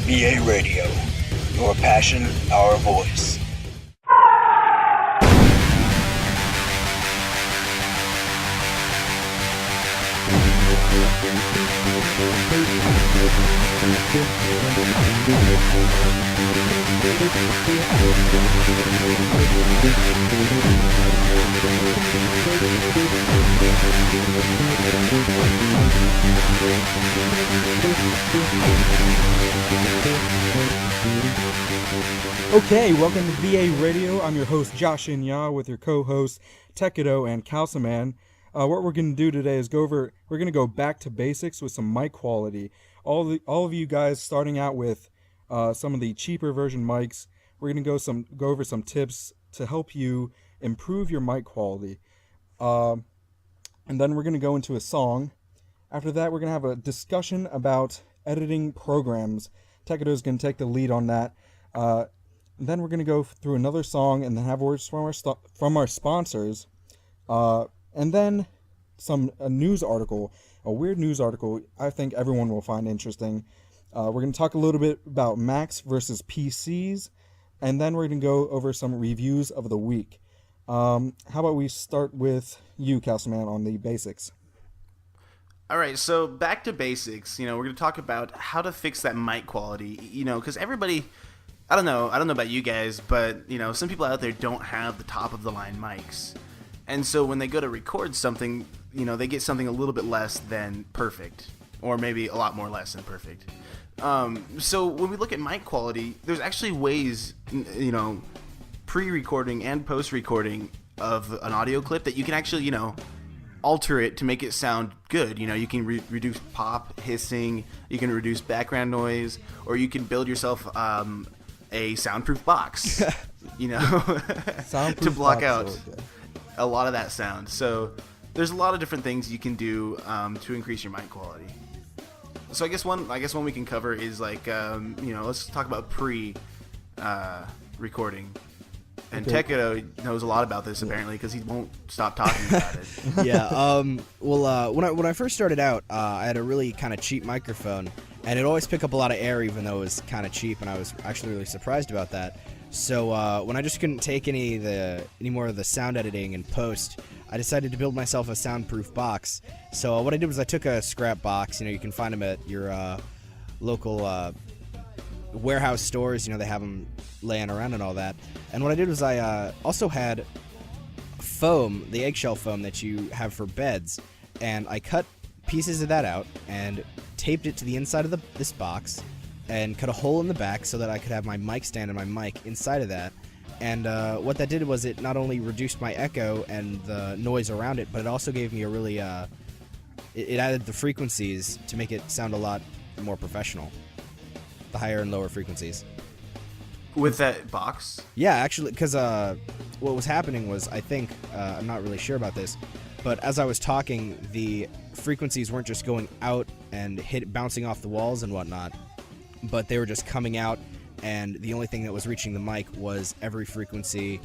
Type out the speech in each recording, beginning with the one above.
VA Radio, your passion, our voice. Okay, welcome to VA Radio. I'm your host Josh Inya with your co-hosts Tekido and Kalsaman. What we're going to do today is we're going to go back to basics with some mic quality. All of you guys starting out with some of the cheaper version mics. We're going to go over some tips to help you improve your mic quality. And then we're going to go into a song. After that, we're going to have a discussion about editing programs. Tekido is going to take the lead on that. Then we're going to go through another song and then have words from our sponsors. And then a news article, a weird news article I think everyone will find interesting. We're going to talk a little bit about Macs versus PCs, and then we're going to go over some reviews of the week. How about we start with you, Castleman, on the basics? All right, so back to basics. We're going to talk about how to fix that mic quality, because everybody, I don't know about you guys, but, some people out there don't have the top-of-the-line mics. And so when they go to record something, they get something a little bit less than perfect, or maybe a lot more less than perfect. So when we look at mic quality, there's actually ways, pre-recording and post-recording of an audio clip that you can actually, alter it to make it sound good. You can reduce pop, hissing, you can reduce background noise, or you can build yourself a soundproof box, Soundproof to block box, out okay. a lot of that sound. So there's a lot of different things you can do to increase your mic quality. So I guess one we can cover is let's talk about recording. And Okay. Tekido knows a lot about this apparently because he won't stop talking about it. Yeah. When I first started out, I had a really kind of cheap microphone, and it always picked up a lot of air, even though it was kind of cheap, and I was actually really surprised about that. So when I just couldn't take any more of the sound editing and post, I decided to build myself a soundproof box. So what I did was I took a scrap box. You can find them at your local warehouse stores. They have them laying around and all that. And what I did was I also had foam, the eggshell foam that you have for beds, and I cut pieces of that out and taped it to the inside of this box and cut a hole in the back so that I could have my mic stand and my mic inside of that. And what that did was it not only reduced my echo and the noise around it, but it also gave me a really it added the frequencies to make it sound a lot more professional, the higher and lower frequencies. With that box? Yeah, actually, because what was happening was, I think, I'm not really sure about this, but as I was talking, the frequencies weren't just going out and bouncing off the walls and whatnot, but they were just coming out, and the only thing that was reaching the mic was every frequency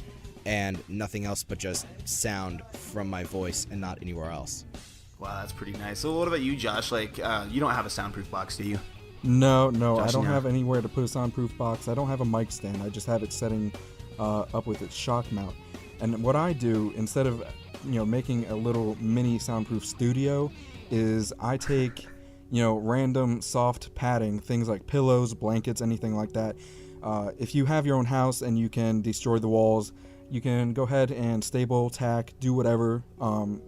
and nothing else but just sound from my voice and not anywhere else. Wow, that's pretty nice. So what about you, Josh? You don't have a soundproof box, do you? No, I Josh, don't no. have anywhere to put a soundproof box. I don't have a mic stand. I just have it setting up with its shock mount. And what I do, instead of making a little mini soundproof studio, is I take random soft padding, things like pillows, blankets, anything like that. If you have your own house and you can destroy the walls, you can go ahead and staple, tack, do whatever.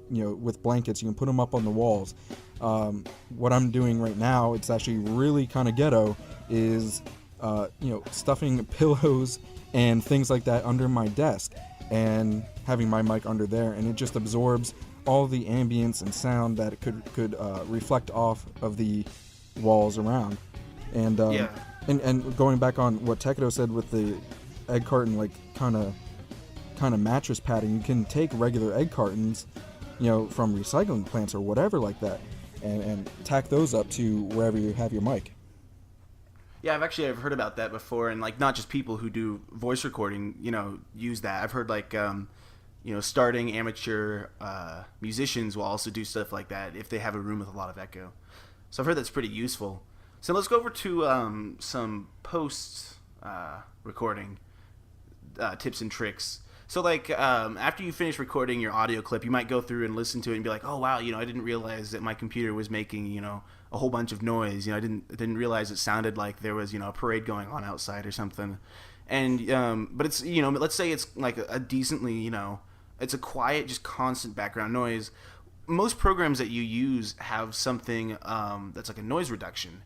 With blankets, you can put them up on the walls. What I'm doing right now, it's actually really kind of ghetto, is stuffing pillows and things like that under my desk and having my mic under there, and it just absorbs all the ambience and sound that it could reflect off of the walls around. And Yeah. and going back on what Tekido said with the egg carton, kind of mattress padding, you can take regular egg cartons, from recycling plants or whatever like that, and tack those up to wherever you have your mic. Yeah, I've heard about that before, and not just people who do voice recording, use that. I've heard starting amateur musicians will also do stuff like that if they have a room with a lot of echo. So I've heard that's pretty useful. So let's go over to some post recording tips and tricks. So like after you finish recording your audio clip, you might go through and listen to it and be like, oh wow, I didn't realize that my computer was making a whole bunch of noise. I didn't realize it sounded like there was a parade going on outside or something. And but it's let's say it's like a decently it's a quiet, just constant background noise. Most programs that you use have something that's like a noise reduction.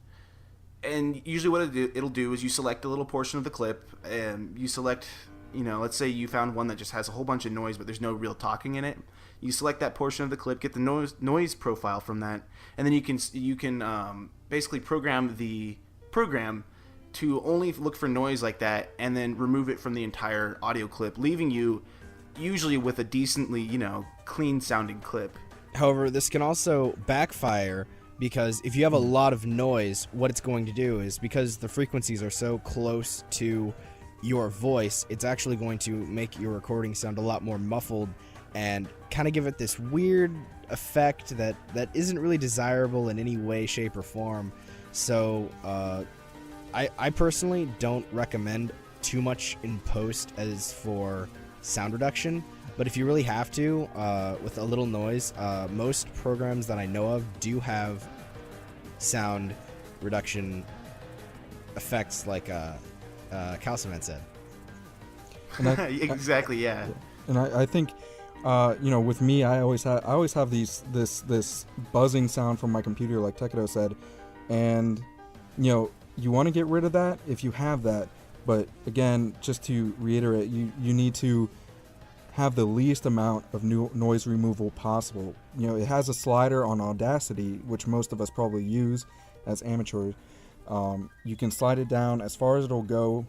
And usually what it'll do is you select a little portion of the clip, and you select, let's say you found one that just has a whole bunch of noise, but there's no real talking in it. You select that portion of the clip, get the noise profile from that, and then you can basically program the program to only look for noise like that, and then remove it from the entire audio clip, leaving you usually with a decently, clean sounding clip. However, this can also backfire, because if you have a lot of noise, what it's going to do is, because the frequencies are so close to your voice, it's actually going to make your recording sound a lot more muffled and kind of give it this weird effect that isn't really desirable in any way, shape, or form. So I personally don't recommend too much in post as for sound reduction. But if you really have to, with a little noise, most programs that I know of do have sound reduction effects, like Calciman said. Exactly, yeah. And I think, with me, I always have this buzzing sound from my computer, like Tekido said, and you want to get rid of that if you have that. But again, just to reiterate, you need to have the least amount of noise removal possible. It has a slider on Audacity, which most of us probably use as amateurs. You can slide it down as far as it'll go,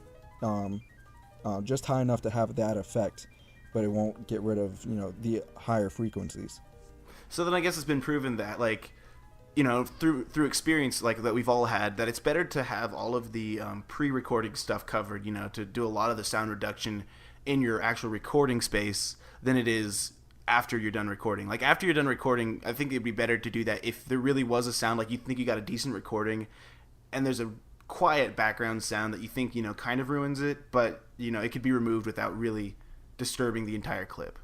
just high enough to have that effect, but it won't get rid of the higher frequencies. So then I guess it's been proven that, like, through experience like that we've all had, that it's better to have all of the pre-recording stuff covered, to do a lot of the sound reduction in your actual recording space than it is after you're done recording. Like, after you're done recording, I think it'd be better to do that if there really was a sound, like you think you got a decent recording and there's a quiet background sound that you think kind of ruins it, but it could be removed without really disturbing the entire clip.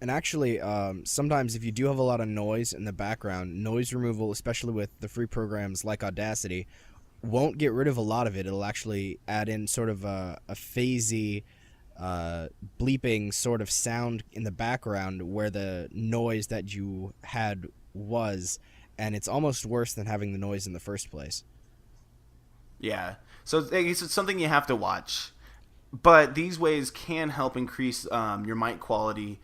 And actually, sometimes if you do have a lot of noise in the background, noise removal, especially with the free programs like Audacity, won't get rid of a lot of it. It'll actually add in sort of a phasey, bleeping sort of sound in the background where the noise that you had was, and it's almost worse than having the noise in the first place. Yeah, so it's something you have to watch, but these ways can help increase your mic quality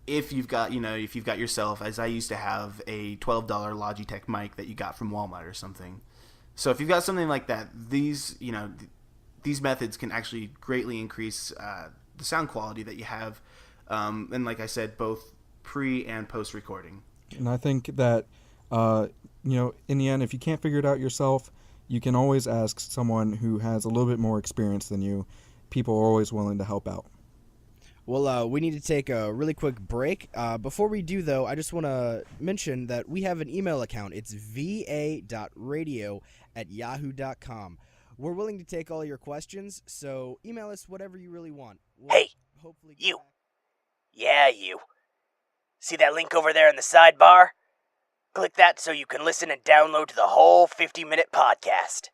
if you've got yourself, as I used to have, a $12 Logitech mic that you got from Walmart or something. So if you've got something like that, these methods can actually greatly increase the sound quality that you have, and like I said, both pre and post recording. And I think that in the end, if you can't figure it out yourself, you can always ask someone who has a little bit more experience than you. People are always willing to help out. Well, we need to take a really quick break. Before we do, though, I just want to mention that we have an email account. It's va.radio@yahoo.com. We're willing to take all your questions, so email us whatever you really want. Hey, you. Yeah, you. See that link over there in the sidebar? Click that so you can listen and download the whole 50-minute podcast.